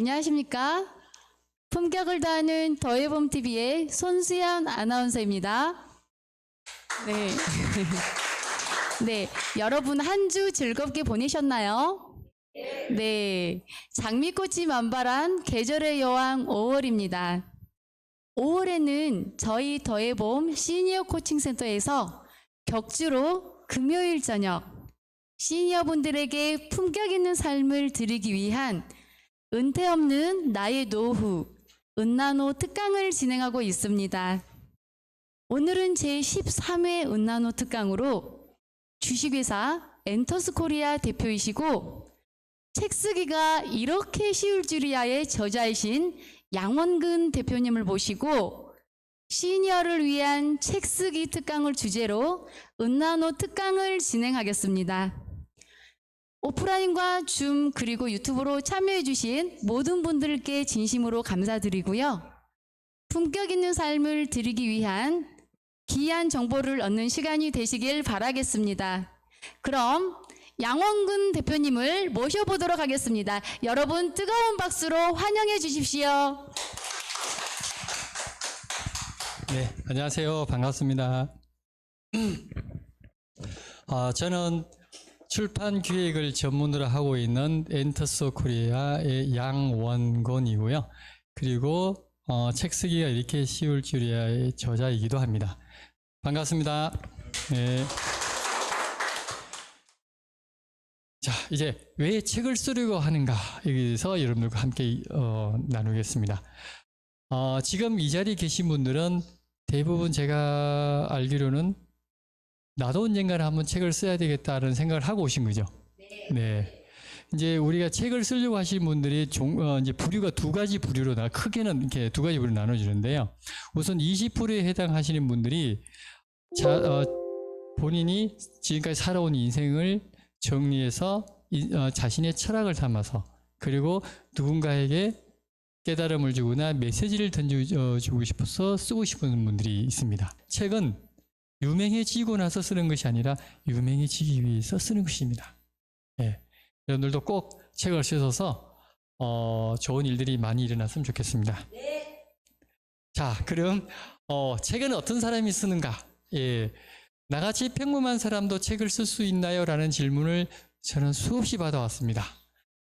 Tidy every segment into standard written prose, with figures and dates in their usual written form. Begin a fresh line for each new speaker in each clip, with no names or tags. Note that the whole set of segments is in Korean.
안녕하십니까? 품격을 다하는 더해봄TV의 손수연 아나운서입니다. 네. 네. 여러분 한 주 즐겁게 보내셨나요? 네. 장미꽃이 만발한 계절의 여왕 5월입니다. 5월에는 저희 더해봄 시니어 코칭센터에서 격주로 금요일 저녁 시니어분들에게 품격 있는 삶을 드리기 위한 은퇴 없는 나의 노후 은나노 특강을 진행하고 있습니다. 오늘은 제13회 은나노 특강으로 주식회사 엔터스코리아 대표이시고 책 쓰기가 이렇게 쉬울 줄이야의 저자이신 양원근 대표님을 모시고 시니어를 위한 책 쓰기 특강을 주제로 은나노 특강을 진행하겠습니다. 오프라인과 줌 그리고 유튜브로 참여해 주신 모든 분들께 진심으로 감사드리고요. 품격 있는 삶을 드리기 위한 귀한 정보를 얻는 시간이 되시길 바라겠습니다. 그럼 양원근 대표님을 모셔보도록 하겠습니다. 여러분 뜨거운 박수로 환영해 주십시오.
네, 안녕하세요. 반갑습니다. 저는 출판 기획을 전문으로 하고 있는 엔터스 코리아의 양원곤이고요. 그리고 책 쓰기가 이렇게 쉬울 줄이야의 저자이기도 합니다. 반갑습니다. 네. 자, 이제 왜 책을 쓰려고 하는가 여기서 여러분들과 함께 나누겠습니다. 지금 이 자리에 계신 분들은 대부분 제가 알기로는 나도 언젠가는 한번 책을 써야 되겠다는 생각을 하고 오신 거죠. 네. 이제 우리가 책을 쓰려고 하시는 분들이 이제 부류가 두 가지 부류로 크게는 이렇게 두 가지 부류로 나눠지는데요. 우선 20%에 해당하시는 분들이 본인이 지금까지 살아온 인생을 정리해서 자신의 철학을 담아서 그리고 누군가에게 깨달음을 주거나 메시지를 던져주고 싶어서 쓰고 싶은 분들이 있습니다. 책은 유명해지고 나서 쓰는 것이 아니라 유명해지기 위해서 쓰는 것입니다. 예. 여러분들도 꼭 책을 쓰셔서 좋은 일들이 많이 일어났으면 좋겠습니다. 네. 자, 그럼 책은 어떤 사람이 쓰는가? 예. 나같이 평범한 사람도 책을 쓸 수 있나요? 라는 질문을 저는 수없이 받아왔습니다.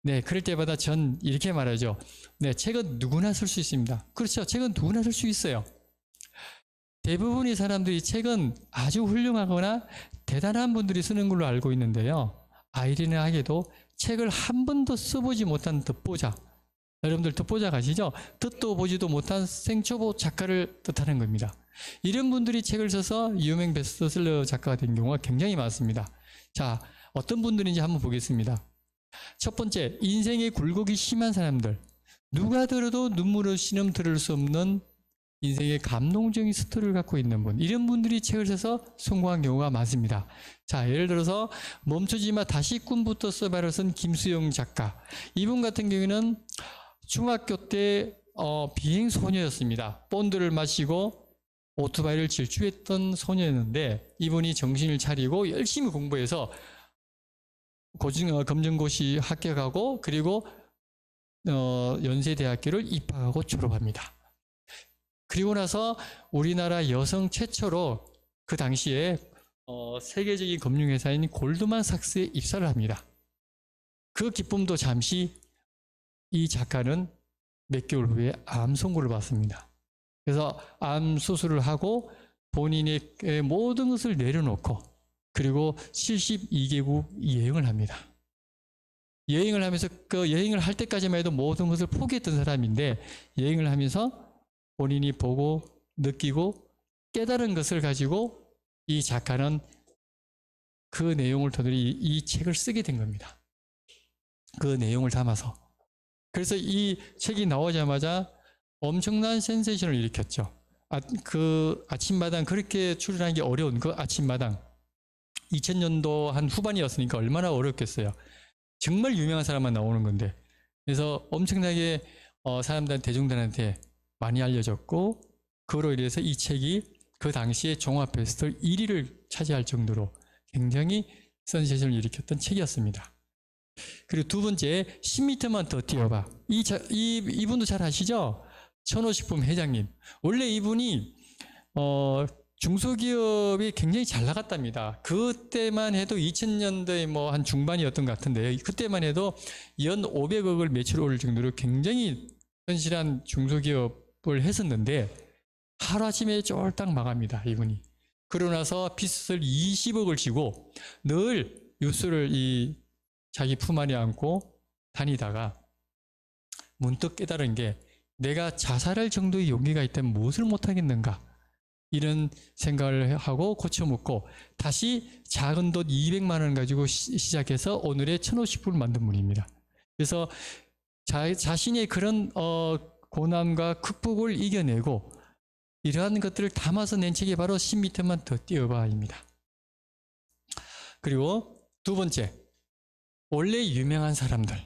네, 그럴 때마다 전 이렇게 말하죠. 네, 책은 누구나 쓸 수 있습니다. 그렇죠. 책은 누구나 쓸 수 있어요. 대부분의 사람들이 책은 아주 훌륭하거나 대단한 분들이 쓰는 걸로 알고 있는데요. 아이러니하게도 책을 한 번도 써보지 못한 듣보자. 여러분들 듣보자 아시죠? 듣도 보지도 못한 생초보 작가를 뜻하는 겁니다. 이런 분들이 책을 써서 유명 베스트셀러 작가가 된 경우가 굉장히 많습니다. 자, 어떤 분들인지 한번 보겠습니다. 첫 번째, 인생의 굴곡이 심한 사람들. 누가 들어도 눈물을 신음 들을 수 없는 인생의 감동적인 스토리를 갖고 있는 분, 이런 분들이 책을 써서 성공한 경우가 많습니다. 자, 예를 들어서 멈추지마 다시 꿈부터 써봐를 쓴 김수영 작가. 이분 같은 경우에는 중학교 때 비행 소녀였습니다. 본드를 마시고 오토바이를 질주했던 소녀였는데 이분이 정신을 차리고 열심히 공부해서 검정고시 합격하고 그리고 연세대학교를 입학하고 졸업합니다. 그리고 나서 우리나라 여성 최초로 그 당시에 세계적인 금융회사인 골드만삭스에 입사를 합니다. 그 기쁨도 잠시 이 작가는 몇 개월 후에 암 선고를 받습니다. 그래서 암 수술을 하고 본인의 모든 것을 내려놓고 그리고 72개국 여행을 합니다. 여행을 하면서 그 여행을 할 때까지만 해도 모든 것을 포기했던 사람인데 여행을 하면서 본인이 보고 느끼고 깨달은 것을 가지고 이 작가는 그 내용을 토대로 이 책을 쓰게 된 겁니다. 그 내용을 담아서. 그래서 이 책이 나오자마자 엄청난 센세이션을 일으켰죠. 그 아침마당 그렇게 출연하기 어려운 그 아침마당 2000년도 한 후반이었으니까 얼마나 어렵겠어요. 정말 유명한 사람만 나오는 건데 그래서 엄청나게 사람들 대중들한테 많이 알려졌고 그로 인해서 이 책이 그 당시에 종합 베스트셀러 1위를 차지할 정도로 굉장히 센세이션을 일으켰던 책이었습니다. 그리고 두 번째, 10m만 더 뛰어봐. 이분도 잘 아시죠? 천호식품 회장님. 원래 이분이 중소기업이 굉장히 잘 나갔답니다. 그때만 해도 2000년대 뭐 한 중반이었던 것 같은데, 그때만 해도 연 500억을 매출 올릴 정도로 굉장히 현실한 중소기업을 했었는데 하루아침에 쫄딱 망합니다, 이분이. 그러고 나서 빚을 20억을 지고 늘 유수를 자기 품 안에 안고 다니다가 문득 깨달은 게, 내가 자살할 정도의 용기가 있다면 무엇을 못하겠는가, 이런 생각을 하고 고쳐먹고 다시 작은 돈 200만 원 가지고 시작해서 오늘의 천호식품을 만든 분입니다. 그래서 자신의 그런 고난과 극복을 이겨내고 이러한 것들을 담아서 낸 책이 바로 10m만 더 뛰어봐입니다. 그리고 두 번째, 원래 유명한 사람들,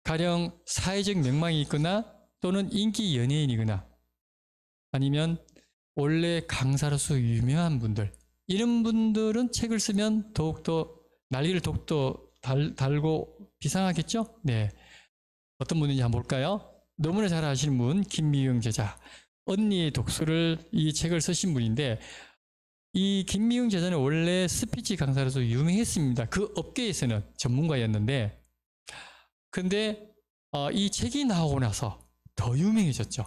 가령 사회적 명망이 있거나 또는 인기 연예인이거나 아니면 원래 강사로서 유명한 분들, 이런 분들은 책을 쓰면 더욱더 난리를 더욱더 달고 비상하겠죠? 네. 어떤 분인지 한번 볼까요? 너무나 잘 아시는 분, 김미영 제자. 언니의 독서를 이 책을 쓰신 분인데, 이 김미영 제자는 원래 스피치 강사로서 유명했습니다. 그 업계에서는 전문가였는데, 근데 이 책이 나오고 나서 더 유명해졌죠.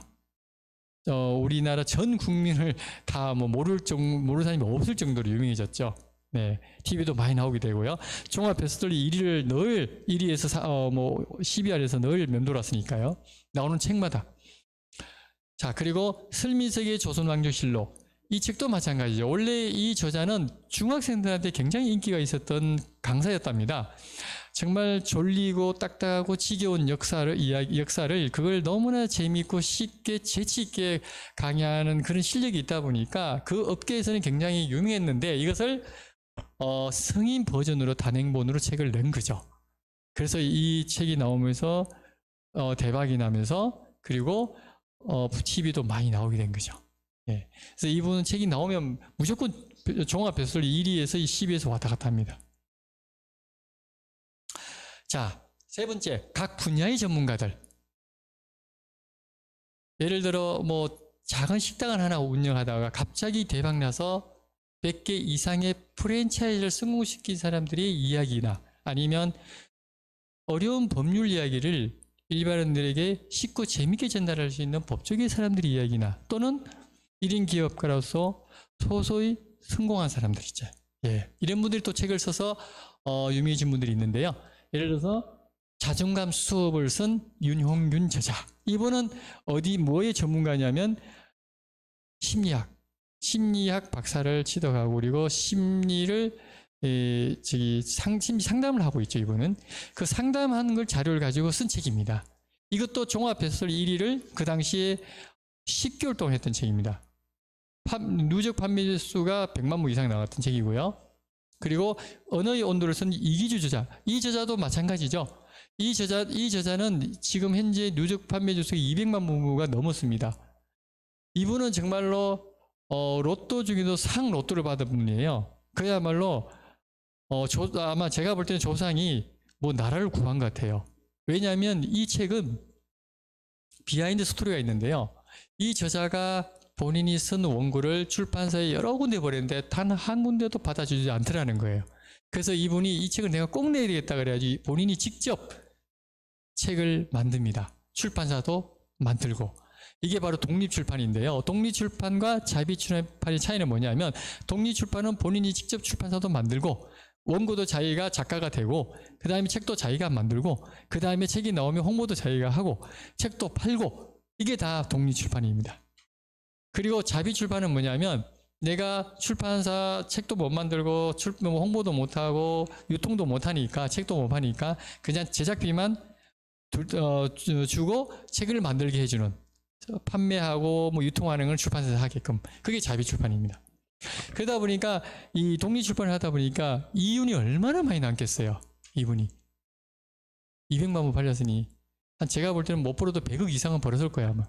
우리나라 전 국민을 다 뭐 모르는 사람이 없을 정도로 유명해졌죠. 네, TV도 많이 나오게 되고요. 종합 베스트셀러 1위를 늘 1위에서 10위 안에서 늘 맴돌았으니까요. 나오는 책마다. 자, 그리고 설민석의 조선왕조실록, 이 책도 마찬가지죠. 원래 이 저자는 중학생들한테 굉장히 인기가 있었던 강사였답니다. 정말 졸리고 딱딱하고 지겨운 역사를 그걸 너무나 재미있고 쉽게 재치 있게 강의하는 그런 실력이 있다 보니까 그 업계에서는 굉장히 유명했는데, 이것을 성인 버전으로 단행본으로 책을 낸 거죠. 그래서 이 책이 나오면서 대박이 나면서, 그리고 TV도 많이 나오게 된 거죠. 예. 그래서 이분은 책이 나오면 무조건 종합 베스트셀러 1위에서 10위에서 왔다 갔다 합니다. 자, 세 번째, 각 분야의 전문가들. 예를 들어 뭐 작은 식당을 하나 운영하다가 갑자기 대박나서 100개 이상의 프랜차이즈를 성공시킨 사람들의 이야기나, 아니면 어려운 법률 이야기를 일반인들에게 쉽고 재밌게 전달할 수 있는 법조계 사람들의 이야기나, 또는 1인 기업가로서 소소히 성공한 사람들 있죠. 예, 이런 분들이 또 책을 써서 유명해진 분들이 있는데요. 예를 들어서 자존감 수업을 쓴 윤홍균 저자. 이분은 뭐의 전문가냐면 심리학 박사를 취득하고, 그리고 심리를 심리 상담을 하고 있죠. 이분은 그 상담하는 걸 자료를 가지고 쓴 책입니다. 이것도 종합 베스트셀러 1위를 그 당시에 10개월 동안 했던 책입니다. 누적 판매 수가 100만 부 이상 나갔던 책이고요. 그리고 언어의 온도를 쓴 이기주 저자. 이 저자도 마찬가지죠. 이 저자는 지금 현재 누적 판매 주수가 200만 부가 넘었습니다. 이분은 정말로 로또 중에도 상 로또를 받은 분이에요. 그야말로 아마 제가 볼 때는 조상이 뭐 나라를 구한 것 같아요. 왜냐하면 이 책은 비하인드 스토리가 있는데요. 이 저자가 본인이 쓴 원고를 출판사에 여러 군데 보냈는데 단 한 군데도 받아주지 않더라는 거예요. 그래서 이분이 이 책을 내가 꼭 내야 되겠다 그래가지고 본인이 직접 책을 만듭니다. 출판사도 만들고. 이게 바로 독립출판인데요. 독립출판과 자비출판의 차이는 뭐냐면, 독립출판은 본인이 직접 출판사도 만들고 원고도 자기가 작가가 되고, 그 다음에 책도 자기가 만들고, 그 다음에 책이 나오면 홍보도 자기가 하고 책도 팔고, 이게 다 독립출판입니다. 그리고 자비출판은 뭐냐면, 내가 출판사 책도 못 만들고 홍보도 못하고 유통도 못하니까, 책도 못 파니까 그냥 제작비만 주고 책을 만들게 해주는, 판매하고 뭐 유통하는 걸 출판사에서 하게끔, 그게 자비출판입니다. 그러다 보니까 이 독립출판을 하다 보니까 이윤이 얼마나 많이 남겠어요. 이분이 200만 부 팔렸으니 한 제가 볼 때는 못 벌어도 100억 이상은 벌었을 거야 아마.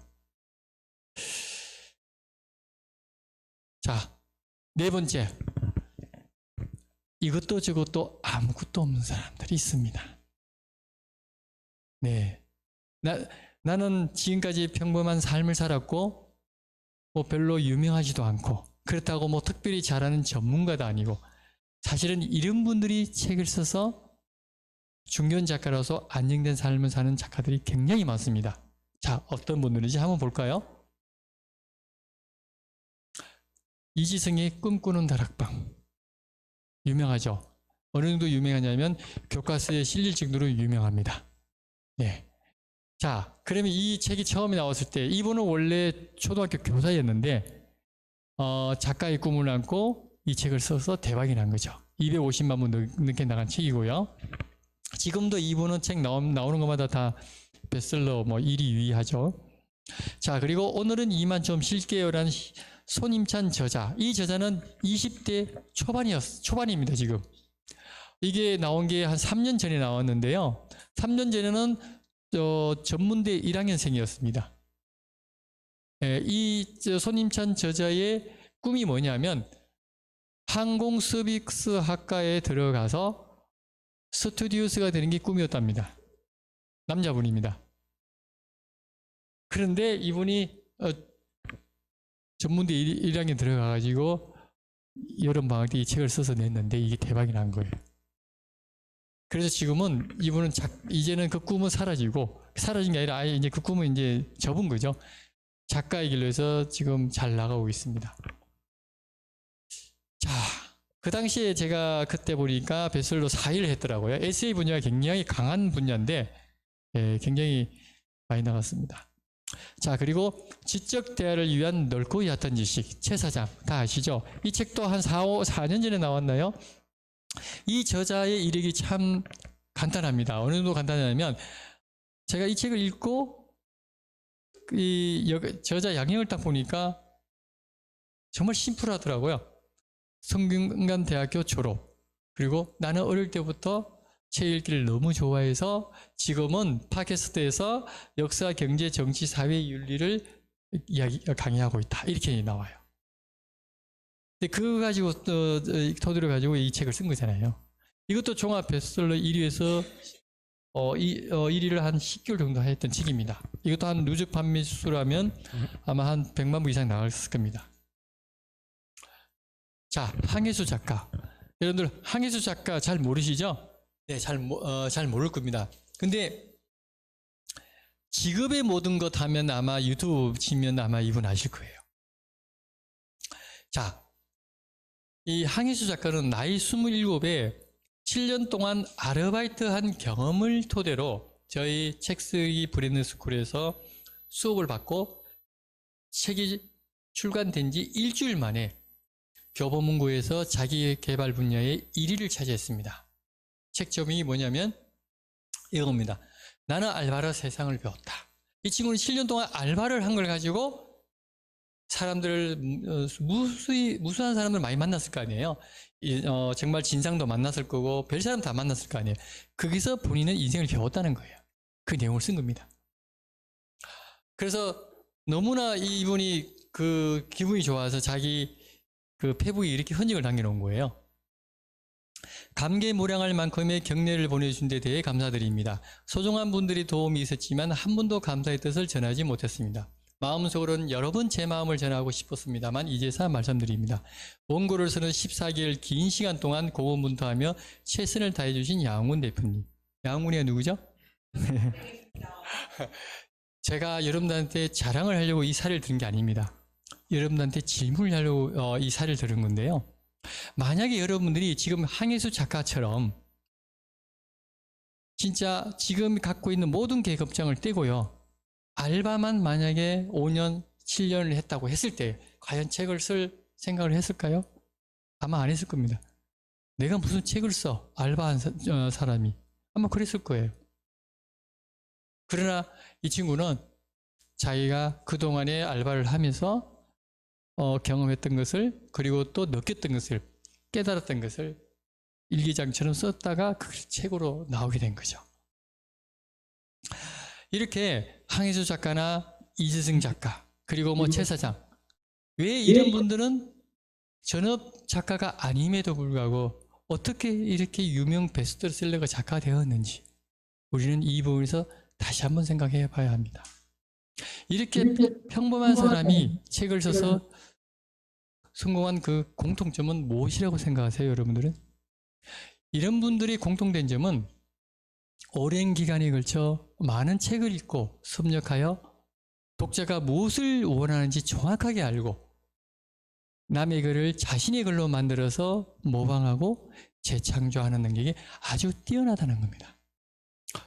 자, 네 번째, 이것도 저것도 아무것도 없는 사람들이 있습니다. 네. 나는 지금까지 평범한 삶을 살았고, 뭐 별로 유명하지도 않고, 그렇다고 뭐 특별히 잘하는 전문가도 아니고, 사실은 이런 분들이 책을 써서 중견 작가로서 안정된 삶을 사는 작가들이 굉장히 많습니다. 자, 어떤 분들인지 한번 볼까요? 이지성의 꿈꾸는 다락방. 유명하죠? 어느 정도 유명하냐면 교과서에 실릴 정도로 유명합니다. 네. 자, 그러면 이 책이 처음에 나왔을 때 이분은 원래 초등학교 교사였는데 작가의 꿈을 안고 이 책을 써서 대박이 난 거죠. 250만 부 넘게 나간 책이고요. 지금도 이분은 책 나오는 것마다 다 베스트셀러 뭐 1위, 2위 하죠. 자, 그리고 오늘은 이만 좀 쉴게요라는 손임찬 저자. 이 저자는 20대 초반입니다, 지금. 이게 나온 게 한 3년 전에 나왔는데요. 3년 전에는 전문대 1학년생이었습니다. 이 손임찬 저자의 꿈이 뭐냐면 항공 서비스 학과에 들어가서 스튜디오스가 되는 게 꿈이었답니다. 남자분입니다. 그런데 이분이 전문대 1학년 들어가가지고 여름방학 때 이 책을 써서 냈는데 이게 대박이 난 거예요. 그래서 지금은 이분은 이제는 그 꿈은 사라진 게 아니라 아예 이제 그 꿈은 이제 접은 거죠. 작가의 길로 해서 지금 잘 나가고 있습니다. 자, 그 당시에 제가 그때 보니까 베스트셀러 4위를 했더라고요. 에세이 분야가 굉장히 강한 분야인데 굉장히 많이 나갔습니다. 자, 그리고 지적 대화를 위한 넓고 얕은 지식, 최 사장 다 아시죠? 이 책도 한 4년 전에 나왔나요? 이 저자의 이력이 참 간단합니다. 어느 정도 간단하냐면 제가 이 책을 읽고 저자 양력을 딱 보니까 정말 심플하더라고요. 성균관대학교 졸업, 그리고 나는 어릴 때부터 책 읽기를 너무 좋아해서 지금은 팟캐스트에서 역사, 경제, 정치, 사회 윤리를 강의하고 있다. 이렇게 나와요. 근데 그거 가지고 토대로 가지고 이 책을 쓴 거잖아요. 이것도 종합 베스트셀러 1위에서 1위를 한 10개월 정도 했던 책입니다. 이것도 한 누적 판매 수라면 아마 한 100만 부 이상 나왔을 겁니다. 자, 항해수 작가. 여러분들 항해수 작가 잘 모르시죠? 네, 잘 모를 겁니다. 근데 직업의 모든 것 하면 아마 유튜브 치면 아마 이분 아실 거예요. 자, 이 항해수 작가는 나이 27에 7년 동안 아르바이트한 경험을 토대로 저희 책 쓰기 브랜드 스쿨에서 수업을 받고 책이 출간된 지 일주일 만에 교보문고에서 자기개발 분야의 1위를 차지했습니다. 책 제목이 뭐냐면 이겁니다. 나는 알바로 세상을 배웠다. 이 친구는 7년 동안 알바를 한 걸 가지고 사람들을 무수한 사람들 많이 만났을 거 아니에요. 정말 진상도 만났을 거고 별 사람 다 만났을 거 아니에요. 거기서 본인은 인생을 배웠다는 거예요. 그 내용을 쓴 겁니다. 그래서 너무나 이분이 그 기분이 좋아서 자기 그 페북에 이렇게 흔적을 남겨놓은 거예요. 감개무량할 만큼의 격려를 보내준 데 대해 감사드립니다. 소중한 분들이 도움이 있었지만 한 분도 감사의 뜻을 전하지 못했습니다. 마음속으로는 여러 번 제 마음을 전하고 싶었습니다만 이제서 말씀드립니다. 원고를 쓰는 14개월 긴 시간 동안 고군분투하며 최선을 다해주신 양훈 대표님. 양훈이가 누구죠? 제가 여러분들한테 자랑을 하려고 이 사례를 들은 게 아닙니다. 여러분들한테 질문을 하려고 이 사례를 들은 건데요. 만약에 여러분들이 지금 항해수 작가처럼 진짜 지금 갖고 있는 모든 계급장을 떼고요. 알바만 만약에 5년, 7년을 했다고 했을 때 과연 책을 쓸 생각을 했을까요? 아마 안 했을 겁니다. 내가 무슨 책을 써? 알바한 사람이. 아마 그랬을 거예요. 그러나 이 친구는 자기가 그동안에 알바를 하면서 경험했던 것을 그리고 또 느꼈던 것을 깨달았던 것을 일기장처럼 썼다가 그 책으로 나오게 된 거죠. 이렇게 항해수 작가나 이지승 작가 그리고 뭐 최 사장 왜 이런 분들은 전업 작가가 아님에도 불구하고 어떻게 이렇게 유명 베스트셀러가 작가가 되었는지 우리는 이 부분에서 다시 한번 생각해 봐야 합니다. 이렇게 평범한 사람이 책을 써서 성공한 그 공통점은 무엇이라고 생각하세요, 여러분들은? 이런 분들이 공통된 점은 오랜 기간에 걸쳐 많은 책을 읽고 섭렵하여 독자가 무엇을 원하는지 정확하게 알고 남의 글을 자신의 글로 만들어서 모방하고 재창조하는 능력이 아주 뛰어나다는 겁니다.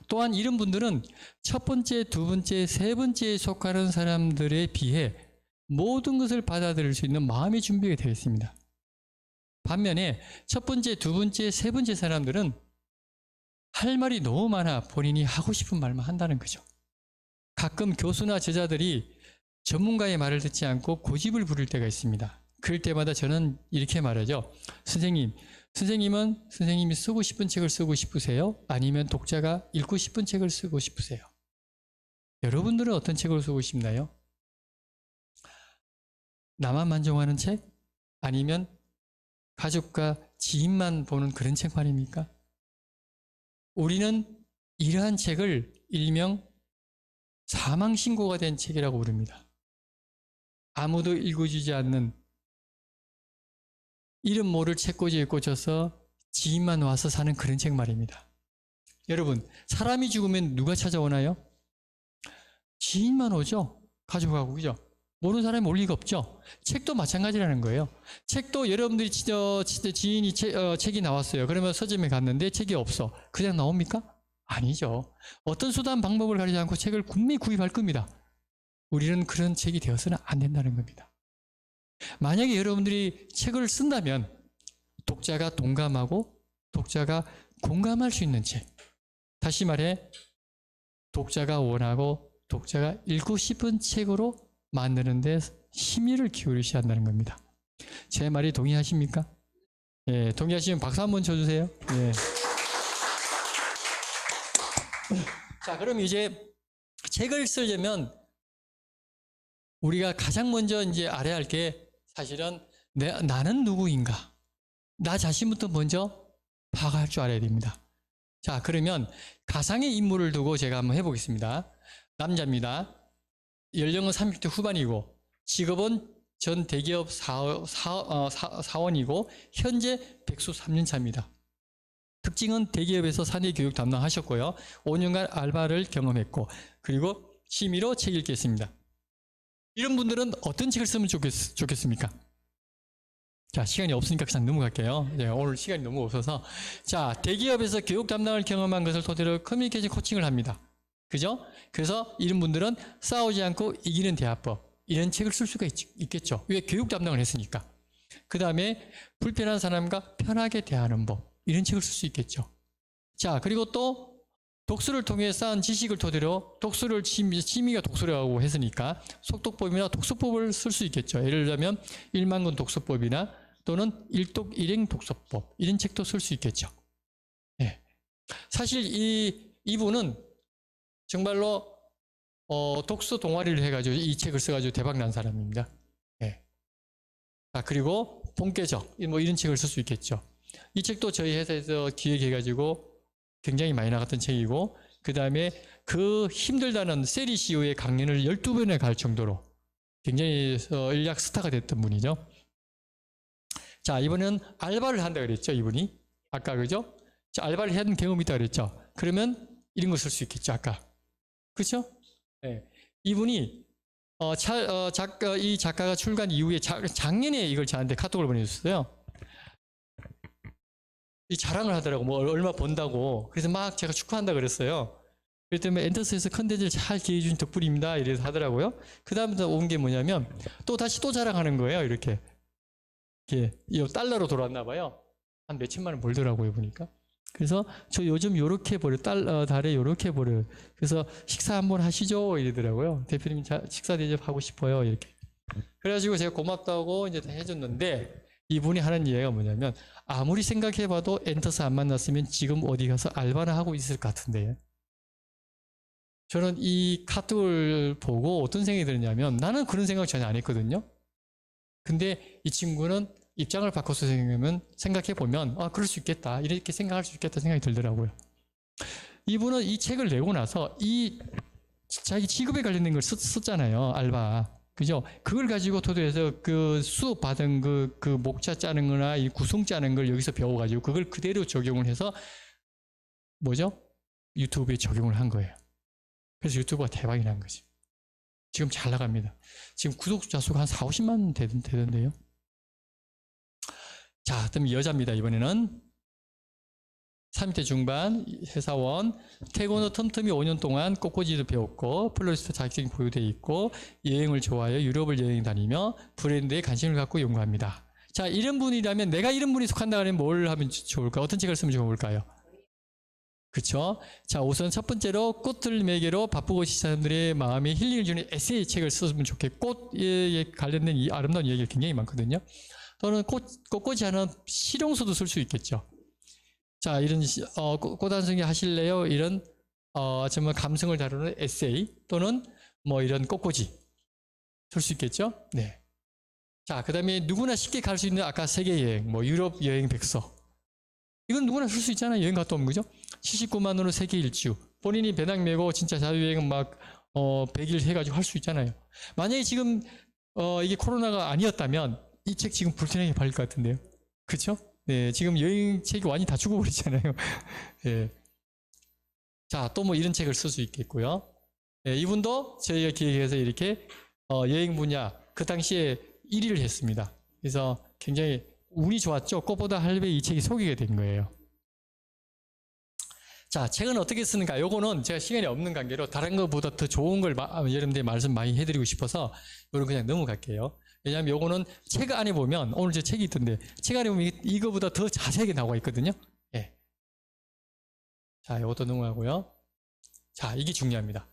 또한 이런 분들은 첫 번째, 두 번째, 세 번째에 속하는 사람들에 비해 모든 것을 받아들일 수 있는 마음의 준비가 되어 있습니다. 반면에 첫 번째, 두 번째, 세 번째 사람들은 할 말이 너무 많아 본인이 하고 싶은 말만 한다는 거죠. 가끔 교수나 저자들이 전문가의 말을 듣지 않고 고집을 부릴 때가 있습니다. 그럴 때마다 저는 이렇게 말하죠. 선생님은 선생님이 쓰고 싶은 책을 쓰고 싶으세요? 아니면 독자가 읽고 싶은 책을 쓰고 싶으세요? 여러분들은 어떤 책을 쓰고 싶나요? 나만 만족하는 책? 아니면 가족과 지인만 보는 그런 책 말입니까? 우리는 이러한 책을 일명 사망신고가 된 책이라고 부릅니다. 아무도 읽어주지 않는 이름 모를 책꽂이에 꽂혀서 지인만 와서 사는 그런 책 말입니다. 여러분, 사람이 죽으면 누가 찾아오나요? 지인만 오죠? 가족하고, 그죠? 모르는 사람이 올 리가 없죠? 책도 마찬가지라는 거예요. 책도 여러분들이 지인이 책이 나왔어요. 그러면 서점에 갔는데 책이 없어. 그냥 나옵니까? 아니죠. 어떤 수단 방법을 가리지 않고 책을 분명히 구입할 겁니다. 우리는 그런 책이 되어서는 안 된다는 겁니다. 만약에 여러분들이 책을 쓴다면 독자가 동감하고 독자가 공감할 수 있는 책, 다시 말해 독자가 원하고 독자가 읽고 싶은 책으로 만드는 데 심의를 기울이셔야 한다는 겁니다. 제 말이 동의하십니까? 예, 동의하시면 박수 한번 쳐주세요. 예. 자, 그럼 이제 책을 쓰려면 우리가 가장 먼저 이제 알아야 할 게 사실은 나는 누구인가? 나 자신부터 먼저 파악할 줄 알아야 됩니다. 자, 그러면 가상의 인물을 두고 제가 한번 해보겠습니다. 남자입니다. 연령은 30대 후반이고 직업은 전 대기업 사원이고 현재 백수 3년 차입니다. 특징은 대기업에서 사내 교육 담당하셨고요. 5년간 알바를 경험했고 그리고 취미로 책 읽기 했습니다. 이런 분들은 어떤 책을 쓰면 좋겠습니까? 자, 시간이 없으니까 그냥 넘어갈게요. 네, 오늘 시간이 너무 없어서. 자, 대기업에서 교육 담당을 경험한 것을 토대로 커뮤니케이션 코칭을 합니다. 그죠? 그래서 이런 분들은 싸우지 않고 이기는 대화법, 이런 책을 쓸 수가 있겠죠. 왜? 교육 담당을 했으니까. 그 다음에 불편한 사람과 편하게 대하는 법, 이런 책을 쓸 수 있겠죠. 자, 그리고 또 독서를 통해 쌓은 지식을 토대로 독서를 취미가 독서라고 했으니까 속독법이나 독서법을 쓸 수 있겠죠. 예를 들자면 일만권 독서법이나 또는 일독 일행 독서법, 이런 책도 쓸 수 있겠죠. 네. 사실 이분은 정말로 독서 동아리를 해가지고 이 책을 써가지고 대박 난 사람입니다. 네. 자, 그리고 본계적 뭐 이런 책을 쓸 수 있겠죠. 이 책도 저희 회사에서 기획해가지고 굉장히 많이 나갔던 책이고, 그 다음에 그 힘들다는 세리 CEO의 강연을 12번에 갈 정도로 굉장히 인력 스타가 됐던 분이죠. 자, 이번엔 알바를 한다 그랬죠, 이분이. 아까, 그죠? 자, 알바를 한 경험이 있다 그랬죠. 그러면 이런 거 쓸 수 있겠죠, 아까. 그렇죠? 네. 이분이 이 작가가 출간 이후에 작년에 이걸 저한테 카톡을 보내줬어요. 이 자랑을 하더라고. 뭐 얼마 번다고. 그래서 막 제가 축하한다 그랬어요. 그랬더니 엔터스에서 컨텐츠를 잘 기획해 준 덕분입니다. 이래서 하더라고요. 그 다음부터 온 게 뭐냐면 또 다시 또 자랑하는 거예요. 이렇게 이 달러로 돌아왔나 봐요. 한 몇천만 원 벌더라고요, 보니까. 그래서 저 요즘 요렇게 벌어요. 달에 요렇게 벌어요. 그래서 식사 한번 하시죠, 이러더라고요. 대표님 식사 대접하고 싶어요, 이렇게. 그래가지고 제가 고맙다고 이제 다 해줬는데, 이분이 하는 이야기가 뭐냐면 아무리 생각해봐도 엔터스 안 만났으면 지금 어디 가서 알바나 하고 있을 것 같은데, 저는 이 카톡을 보고 어떤 생각이 들었냐면 나는 그런 생각 전혀 안 했거든요. 근데 이 친구는 입장을 바꿔서 생각해보면 그럴 수 있겠다, 이렇게 생각할 수 있겠다 생각이 들더라고요. 이분은 이 책을 내고 나서 이 자기 직업에 관련된 걸 썼잖아요. 알바. 그죠? 그걸 가지고 토대에서 그 수업 받은 그 목차 짜는 거나 이 구성 짜는 걸 여기서 배워가지고 그걸 그대로 적용을 해서 뭐죠? 유튜브에 적용을 한 거예요. 그래서 유튜브가 대박이 난 거지. 지금 잘 나갑니다. 지금 구독자 수가 한 4, 50만 되던데요. 자, 그다음에 여자입니다. 이번에는 30대 중반 회사원, 태권도 틈틈이 5년 동안 꽃꽂이도 배웠고 플로리스트 자격증이 보유되어 있고 여행을 좋아해요. 유럽을 여행 다니며 브랜드에 관심을 갖고 연구합니다. 자, 이런 분이라면 내가 이런 분이 속한다 그러면 뭘 하면 좋을까? 어떤 책을 쓰면 좋을까요? 그렇죠? 자, 우선 첫 번째로 꽃들 매개로 바쁘고 계신 사람들의 마음에 힐링을 주는 에세이 책을 쓰면 좋겠고 꽃에 관련된 이 아름다운 얘기가 굉장히 많거든요. 또는 꽃꽂이 하는 실용서도 쓸 수 있겠죠. 자, 이런 꽃 한 송이 하실래요? 이런 정말 감성을 다루는 에세이 또는 뭐 이런 꽃꽂이 쓸 수 있겠죠. 네. 자, 그다음에 누구나 쉽게 갈 수 있는 아까 세계 여행, 뭐 유럽 여행 백서 이건 누구나 쓸 수 있잖아요. 여행 갔다 오면 그죠? 79만 원으로 세계 일주 본인이 배낭 메고 진짜 자유여행 막 100일 해가지고 할 수 있잖아요. 만약에 지금 이게 코로나가 아니었다면 이 책 지금 불편하게 팔릴 것 같은데요. 그렇죠? 네, 지금 여행책이 완전히 다 죽어버리잖아요. 네. 자, 또 뭐 이런 책을 쓸 수 있겠고요. 네, 이분도 저희가 기획해서 이렇게 여행 분야 그 당시에 1위를 했습니다. 그래서 굉장히 운이 좋았죠. 꽃보다 할배 이 책이 소개가 된 거예요. 자, 책은 어떻게 쓰는가? 요거는 제가 시간이 없는 관계로 다른 것보다 더 좋은 걸 여러분들이 말씀 많이 해드리고 싶어서 요거는 그냥 넘어갈게요. 왜냐하면 요거는 책 안에 보면 오늘 제 책이 있던데 책 안에 보면 이거보다 더 자세하게 나와 있거든요. 예. 자, 요것도 넘어가고요. 자, 이게 중요합니다.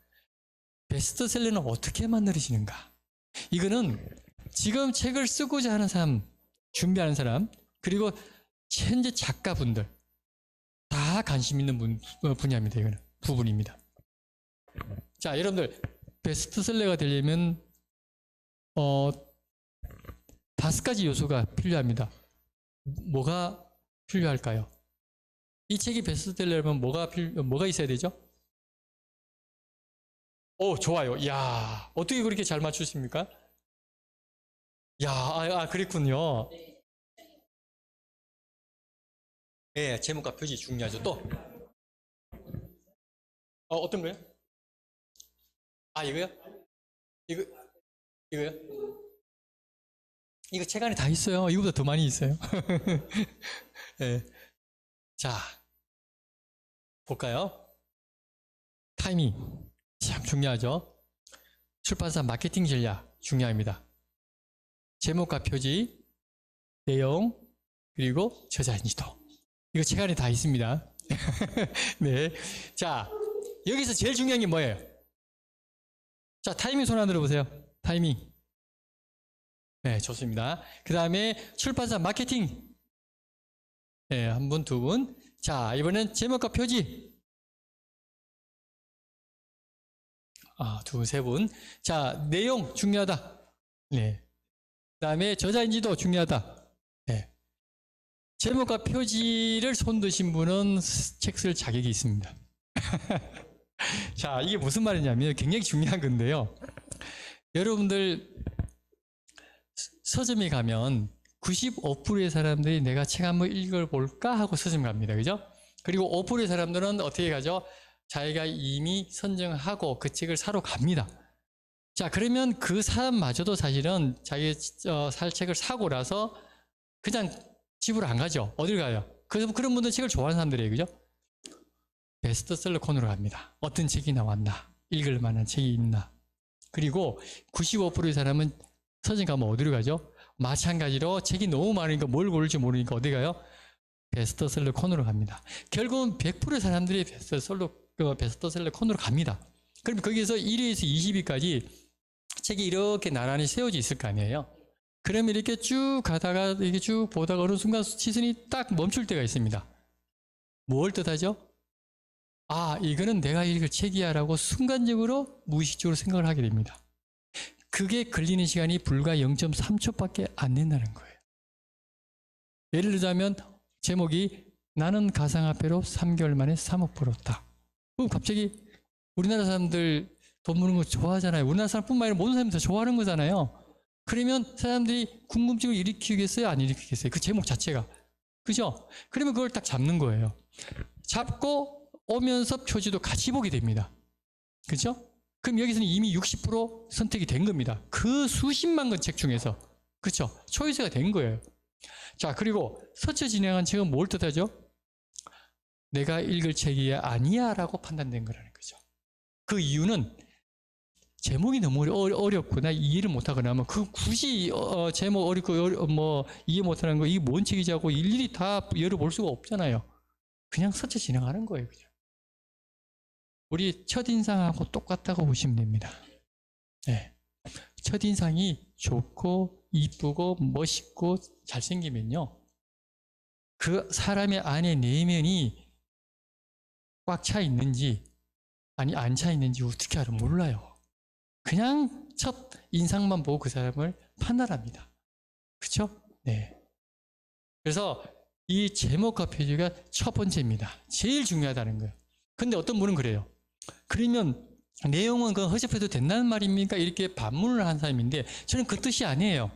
베스트셀러는 어떻게 만들어지는가? 이거는 지금 책을 쓰고자 하는 사람, 준비하는 사람, 그리고 현재 작가분들 다 관심 있는 분야입니다. 이거는 부분입니다. 자, 여러분들 베스트셀러가 되려면 5가지 요소가 필요합니다. 뭐가 필요할까요? 이 책이 베스트셀러면 뭐가 있어야 되죠? 오, 좋아요. 야, 어떻게 그렇게 잘 맞추십니까? 야, 그랬군요. 예, 제목과 표지 중요하죠. 또 어떤 거요? 아, 이거요? 이거요? 이거 책 안에 다 있어요. 이거보다 더 많이 있어요. 예. 자, 볼까요? 타이밍 참 중요하죠. 출판사 마케팅 전략 중요합니다. 제목과 표지, 내용, 그리고 저자 인지도. 이거 책 안에 다 있습니다. 네. 자, 여기서 제일 중요한 게 뭐예요? 자, 타이밍 손 안 들어보세요. 타이밍. 네, 좋습니다. 그 다음에 출판사 마케팅. 네, 한 분, 두 분. 자, 이번엔 제목과 표지. 두 분, 세 분. 자, 내용 중요하다. 네. 그 다음에 저자인지도 중요하다. 네. 제목과 표지를 손드신 분은 책 쓸 자격이 있습니다. 자, 이게 무슨 말이냐면 굉장히 중요한 건데요. 여러분들 서점에 가면 95%의 사람들이 내가 책 한번 읽어볼까 하고 서점 갑니다. 그죠? 그리고 5%의 사람들은 어떻게 가죠? 자기가 이미 선정하고 그 책을 사러 갑니다. 자, 그러면 그 사람마저도 사실은 자기 살 책을 사고 나서 그냥 집으로 안 가죠. 어딜 가요? 그래서 그런 분들 책을 좋아하는 사람들이에요. 그죠? 베스트셀러 코너로 갑니다. 어떤 책이 나왔나? 읽을 만한 책이 있나? 그리고 95%의 사람은 서점 가면 어디로 가죠? 마찬가지로 책이 너무 많으니까 뭘 고를지 모르니까 어디 가요? 베스트셀러 코너로 갑니다. 결국은 100%의 사람들이 베스트셀러 코너로 갑니다. 그럼 거기에서 1위에서 20위까지 책이 이렇게 나란히 세워져 있을 거 아니에요? 그러면 이렇게 쭉 가다가 이렇게 쭉 보다가 어느 순간 시선이 딱 멈출 때가 있습니다. 뭘 뜻하죠? 아, 이거는 내가 읽을 책이야 라고 순간적으로 무의식적으로 생각을 하게 됩니다. 그게 걸리는 시간이 불과 0.3초밖에 안 된다는 거예요. 예를 들자면 제목이 나는 가상화폐로 3개월 만에 3억 벌었다. 그럼 갑자기 우리나라 사람들 돈 버는 거 좋아하잖아요. 우리나라 사람뿐만 아니라 모든 사람이 다 좋아하는 거잖아요. 그러면 사람들이 궁금증을 일으키겠어요? 안 일으키겠어요? 그 제목 자체가. 그죠? 그러면 그걸 딱 잡는 거예요. 잡고 오면서 표지도 같이 보게 됩니다. 그죠? 그럼 여기서는 이미 60% 선택이 된 겁니다. 그 수십만 권 책 중에서. 그죠? 초이스가 된 거예요. 자, 그리고 서치 진행한 책은 뭘 뜻하죠? 내가 읽을 책이 아니야 라고 판단된 거라는 거죠. 그 이유는 제목이 너무 어렵거나 이해를 못하거나 하면 그 굳이 제목 어렵고 이해 못하는 거 이게 뭔 책이지 하고 일일이 다 열어볼 수가 없잖아요. 그냥 서치 진행하는 거예요. 그냥. 우리 첫인상하고 똑같다고 보시면 됩니다. 네. 첫인상이 좋고 이쁘고 멋있고 잘생기면요. 그 사람의 안에 내면이 꽉 차 있는지 아니 안 차 있는지 어떻게 알아? 몰라요. 그냥 첫 인상만 보고 그 사람을 판단합니다. 그렇죠? 네. 그래서 이 제목과 표지가 첫 번째입니다. 제일 중요하다는 거예요. 근데 어떤 분은 그래요. 그러면 내용은 그 허접해도 된다는 말입니까? 이렇게 반문을 한 사람인데 저는 그 뜻이 아니에요.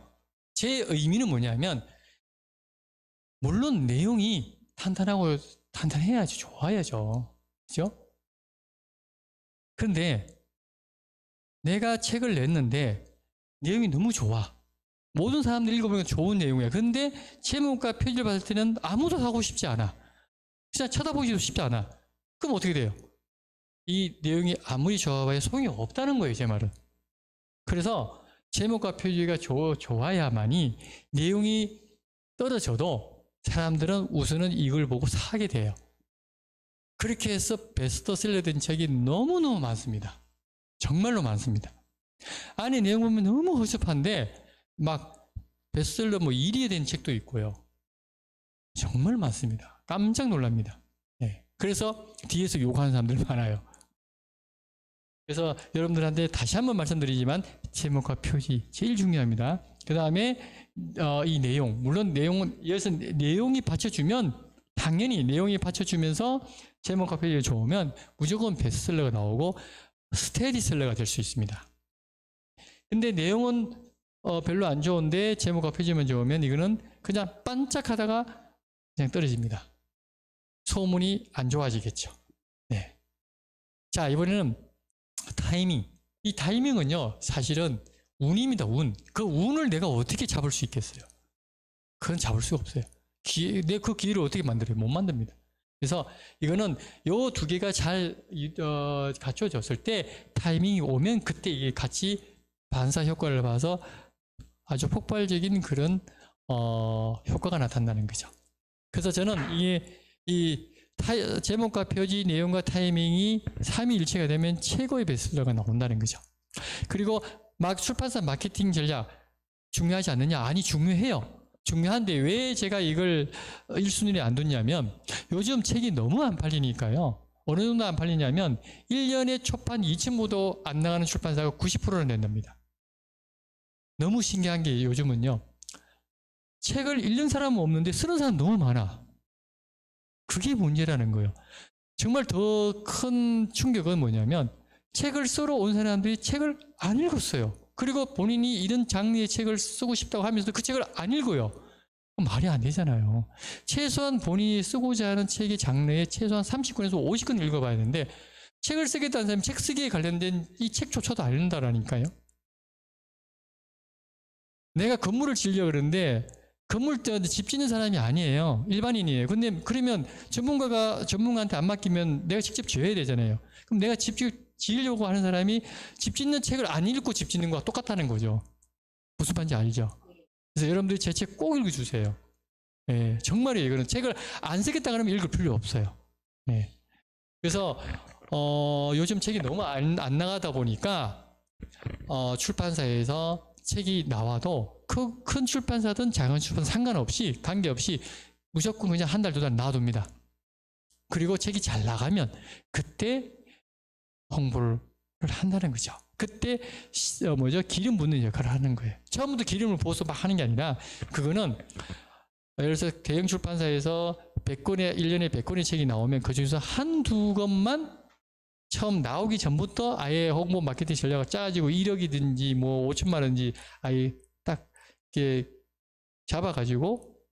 제 의미는 뭐냐면 물론 내용이 탄탄해야죠. 좋아야죠. 그죠? 그런데 내가 책을 냈는데 내용이 너무 좋아. 모든 사람들이 읽어보면 좋은 내용이야. 그런데 제목과 표지를 봤을 때는 아무도 사고 싶지 않아. 진짜 쳐다보기도 쉽지 않아. 그럼 어떻게 돼요? 이 내용이 아무리 좋아봐야 소용이 없다는 거예요, 제 말은. 그래서 제목과 표지가 좋아야만이 내용이 떨어져도 사람들은 우선은 이걸 보고 사게 돼요. 그렇게 해서 베스트셀러 된 책이 너무너무 많습니다. 정말로 많습니다. 안에 내용 보면 너무 허접한데 막 베스트셀러 1위에 된 책도 있고요. 정말 많습니다. 깜짝 놀랍니다. 네. 그래서 뒤에서 욕하는 사람들 많아요. 그래서 여러분들한테 다시 한번 말씀드리지만 제목과 표지 제일 중요합니다. 그 다음에 이 내용, 물론 여기서 내용이 받쳐주면 당연히 내용이 받쳐주면서 제목과 표지가 좋으면 무조건 베스트셀러가 나오고 스테디셀러가 될 수 있습니다. 근데 내용은 별로 안 좋은데 제목과 표지만 좋으면 이거는 그냥 반짝하다가 그냥 떨어집니다. 소문이 안 좋아지겠죠. 네. 자, 이번에는 타이밍. 이 타이밍은요, 사실은 운입니다, 운. 그 운을 내가 어떻게 잡을 수 있겠어요? 그건 잡을 수가 없어요. 내 그 기회를 어떻게 만들어요? 못 만듭니다. 그래서 이거는 요 두 개가 잘 갖춰졌을 때 타이밍이 오면 그때 이게 같이 반사 효과를 봐서 아주 폭발적인 그런 효과가 나타난다는 거죠. 그래서 저는 이 제목과 표지, 내용과 타이밍이 삼위일체가 되면 최고의 베스트셀러가 나온다는 거죠. 그리고 출판사 마케팅 전략 중요하지 않느냐? 아니, 중요해요. 중요한데 왜 제가 이걸 1순위에 안 뒀냐면 요즘 책이 너무 안 팔리니까요. 어느 정도 안 팔리냐면 1년에 초판 2층보도 안 나가는 출판사가 90%를 낸답니다. 너무 신기한 게 요즘은요. 책을 읽는 사람은 없는데 쓰는 사람 너무 많아. 그게 문제라는 거예요. 정말 더 큰 충격은 뭐냐면 책을 쓰러 온 사람들이 책을 안 읽었어요. 그리고 본인이 이런 장르의 책을 쓰고 싶다고 하면서도 그 책을 안 읽어요. 말이 안 되잖아요. 최소한 본인이 쓰고자 하는 책의 장르에 최소한 30권에서 50권 읽어봐야 되는데 책을 쓰겠다는 사람이 책 쓰기에 관련된 이 책조차도 안 읽는다라니까요. 내가 건물을 지으려고 그러는데 건물 집 짓는 사람이 아니에요. 일반인이에요. 근데 그러면 전문가한테 안 맡기면 내가 직접 지어야 되잖아요. 그럼 내가 집 지으려고 하는 사람이 집 짓는 책을 안 읽고 집 짓는 거와 똑같다는 거죠. 무슨 말인지 알죠? 그래서 여러분들이 제 책 꼭 읽어주세요. 네, 정말이에요. 이거는 책을 안 쓰겠다 그러면 읽을 필요 없어요. 네. 그래서 요즘 책이 너무 안 나가다 보니까 출판사에서 책이 나와도 큰 출판사든 작은 출판사 상관없이 관계없이 무조건 그냥 한 달, 두 달 놔둡니다. 그리고 책이 잘 나가면 그때 홍보를 한다는 거죠. 그때 기름 붓는 역할을 하는 거예요. 처음부터 기름을 부어서 막 하는 게 아니라 그거는 예를 들어서 대형 출판사에서 100권에 1년에 100권의 책이 나오면 그중에서 한두 권만 처음 나오기 전부터 아예 홍보 마케팅 전략을 짜가지고 1억이든지 뭐 5천만 원인지 아예 딱 이렇게 잡아가지고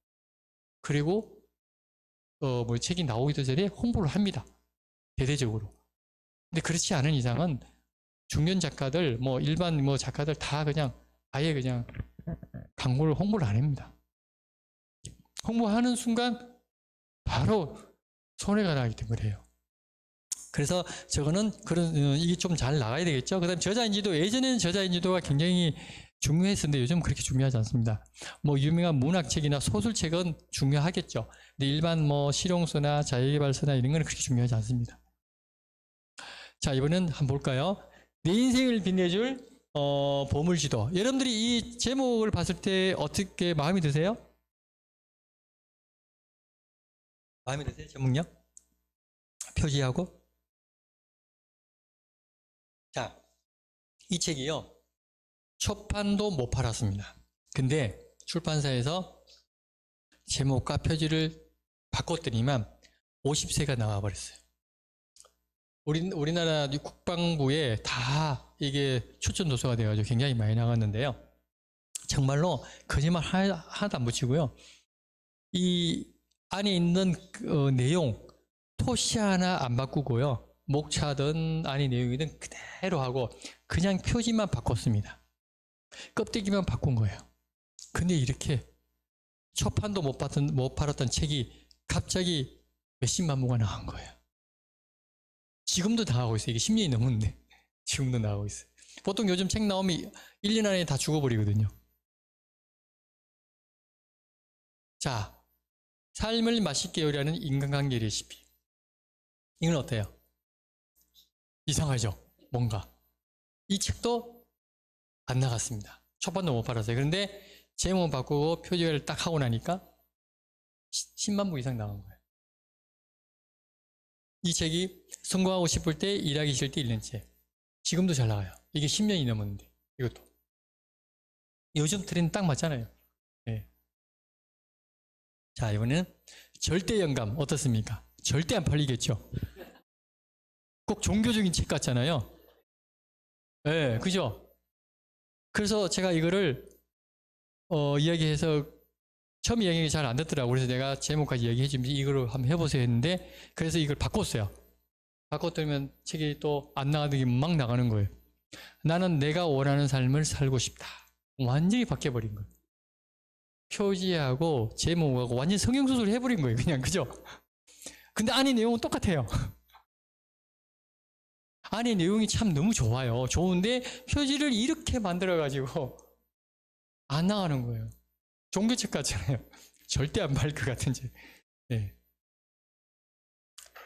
그리고 뭐 책이 나오기도 전에 홍보를 합니다. 대대적으로. 근데 그렇지 않은 이상은 중견 작가들 뭐 일반 뭐 작가들 다 그냥 아예 그냥 광고를 홍보를 안 합니다. 홍보하는 순간 바로 손해가 나기 때문에 그래요. 그래서 저거는 그런 이게 좀 잘 나가야 되겠죠. 그다음 저자인지도 예전에는 저자인지도가 굉장히 중요했었는데 요즘 그렇게 중요하지 않습니다. 뭐 유명한 문학책이나 소설책은 중요하겠죠. 근데 일반 뭐 실용서나 자기계발서나 이런 건 그렇게 중요하지 않습니다. 자, 이번엔 한번 볼까요? 내 인생을 빛내줄 보물지도. 여러분들이 이 제목을 봤을 때 어떻게 마음이 드세요? 마음에 드세요? 제목요? 표지하고? 자, 이 책이요. 초판도 못 팔았습니다. 근데 출판사에서 제목과 표지를 바꿨더니만 50세가 나와버렸어요. 우리나라 국방부에 다 이게 추천 도서가 돼가지고 굉장히 많이 나갔는데요. 정말로 거짓말 하나도 안 붙이고요. 이 안에 있는 내용 토시 하나 안 바꾸고요. 목차든 안의 내용이든 그대로 하고 그냥 표지만 바꿨습니다. 껍데기만 바꾼 거예요. 근데 이렇게 초판도 못 팔았던 책이 갑자기 몇십만 부가 나간 거예요. 지금도 나가고 있어요. 이게 10년이 넘었는데 지금도 나가고 있어요. 보통 요즘 책 나오면 1년 안에 다 죽어버리거든요. 자, 삶을 맛있게 요리하는 인간관계 레시피. 이건 어때요? 이상하죠? 뭔가. 이 책도 안 나갔습니다. 초판도 못 팔았어요. 그런데 제목 바꾸고 표지를 딱 하고 나니까 10만 부 이상 나간 거예요. 이 책이 성공하고 싶을 때 일하기 싫을 때 읽는 책. 지금도 잘 나가요. 이게 10년이 넘었는데 이것도. 요즘 트렌드 딱 맞잖아요. 네. 자, 이번에는 절대 영감 어떻습니까? 절대 안 팔리겠죠? 꼭 종교적인 책 같잖아요. 네, 그죠? 그래서 제가 이거를 이야기해서 처음 이야기가 잘 안 됐더라고요. 그래서 내가 제목까지 이야기해주면서 이거를 한번 해보세요 했는데 그래서 이걸 바꿨어요. 바꿨더니 책이 또 안 나가더니 막 나가는 거예요. 나는 내가 원하는 삶을 살고 싶다. 완전히 바뀌어버린 거예요. 표지하고 제목하고 완전 성형수술 해버린 거예요. 그냥 그죠? 근데 안에 내용은 똑같아요. 안에 내용이 참 너무 좋아요. 좋은데 표지를 이렇게 만들어가지고 안 나가는 거예요. 종교책 같잖아요. 절대 안 팔 것 같은 책. 네.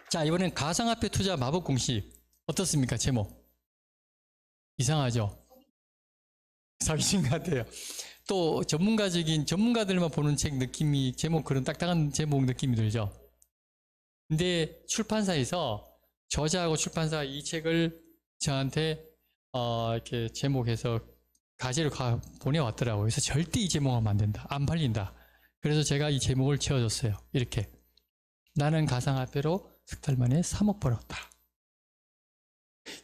자, 이번엔 가상화폐 투자 마법 공식. 어떻습니까? 제목. 이상하죠? 사기친 것 같아요. 또 전문가들만 보는 책 느낌이 제목 그런 딱딱한 제목 느낌이 들죠. 근데 출판사에서 저자하고 출판사가 이 책을 저한테 이렇게 제목해서 가지로 보내왔더라고요. 그래서 절대 이 제목하면 안 된다. 안 팔린다. 그래서 제가 이 제목을 지어줬어요. 이렇게. 나는 가상화폐로 석 달 만에 3억 벌었다.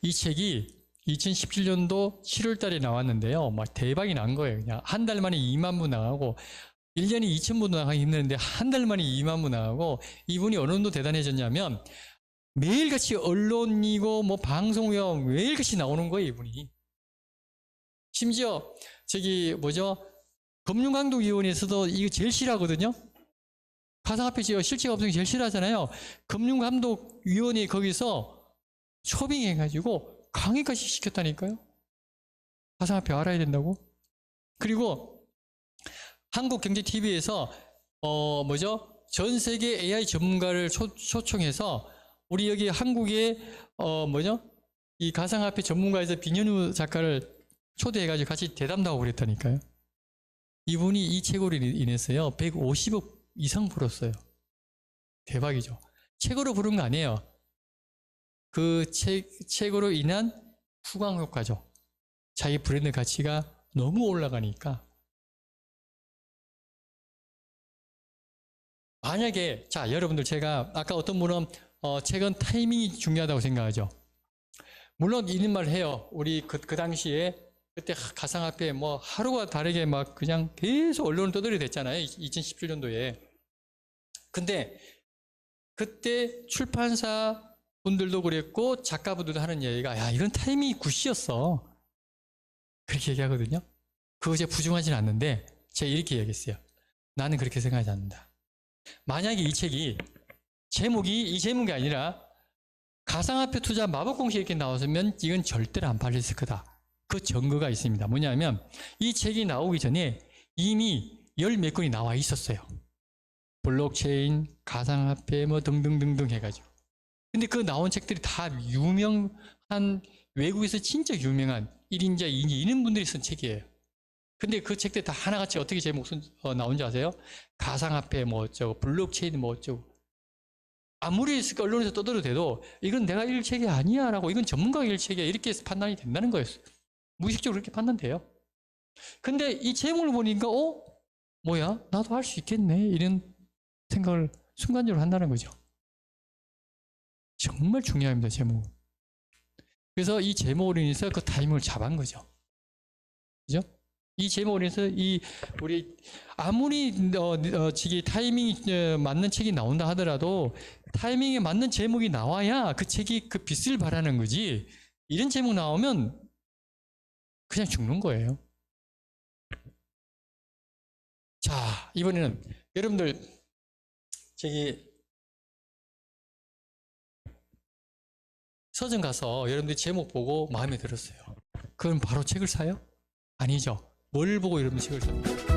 이 책이 2017년도 7월 달에 나왔는데요. 막 대박이 난 거예요. 그냥 한 달 만에 2만 부 나가고 1년에 2천 부도 나가기 힘드는데 한 달 만에 2만 부 나가고 이분이 어느 정도 대단해졌냐면 매일같이 언론이고 뭐 방송이고 매일같이 나오는 거예요. 이분이. 심지어 금융감독위원회에서도 이거 제일 싫어하거든요. 가상화폐 실체가 없으면 제일 싫어하잖아요. 금융감독위원회 거기서 초빙해가지고 강의까지 시켰다니까요. 가상화폐 알아야 된다고. 그리고 한국경제TV에서 전 세계 AI 전문가를 초청해서 우리 여기 한국에 이 가상화폐 전문가에서 빈현우 작가를 초대해가지고 같이 대담도 하고 그랬다니까요. 이분이 이 책으로 인해서요 150억 이상 벌었어요. 대박이죠. 책으로 부른 거 아니에요. 그 책으로 인한 후광 효과죠. 자기 브랜드 가치가 너무 올라가니까. 만약에 여러분들 제가 아까 어떤 분은 책은 타이밍이 중요하다고 생각하죠. 물론 있는 말 해요. 우리 그 당시에 그때 가상화폐 뭐 하루가 다르게 막 그냥 계속 언론을 떠들이댔잖아요. 2017년도에. 근데 그때 출판사 분들도 그랬고 작가분들도 하는 얘기가 야 이건 타이밍이 굿이었어. 그렇게 얘기하거든요. 그거 제가 부정하지는 않는데 제가 이렇게 얘기했어요. 나는 그렇게 생각하지 않는다. 만약에 이 책이 이 제목이 아니라 가상화폐 투자 마법공식 이렇게 나왔으면 이건 절대로 안 팔렸을 거다. 그 증거가 있습니다. 뭐냐면 이 책이 나오기 전에 이미 열 몇 권이 나와 있었어요. 블록체인, 가상화폐 뭐 등등등등 해가지고. 근데 그 나온 책들이 다 유명한 외국에서 진짜 유명한 1인자, 2인자 이런 분들이 쓴 책이에요. 근데 그 책들 다 하나같이 어떻게 제목 나온지 아세요? 가상화폐 뭐 어쩌고, 블록체인 뭐 어쩌고. 아무리 언론에서 떠들어대도 이건 내가 읽을 책이 아니야 라고 이건 전문가가 읽을 책이야 이렇게 판단이 된다는 거였어요. 무의식적으로 그렇게 판단돼요. 근데 이 제목을 보니까 뭐야? 나도 할 수 있겠네 이런 생각을 순간적으로 한다는 거죠. 정말 중요합니다. 제목은. 그래서 이 제목으로 인해서 그 타이밍을 잡은 거죠. 그죠? 이 제목으로 인해서 우리 아무리 타이밍이 맞는 책이 나온다 하더라도 타이밍에 맞는 제목이 나와야 그 책이 그 빛을 발하는 거지. 이런 제목 나오면 그냥 죽는 거예요. 자, 이번에는 여러분들 서점 가서 여러분들 제목 보고 마음에 들었어요. 그럼 바로 책을 사요? 아니죠. 뭘 보고 여러분 책을 사요?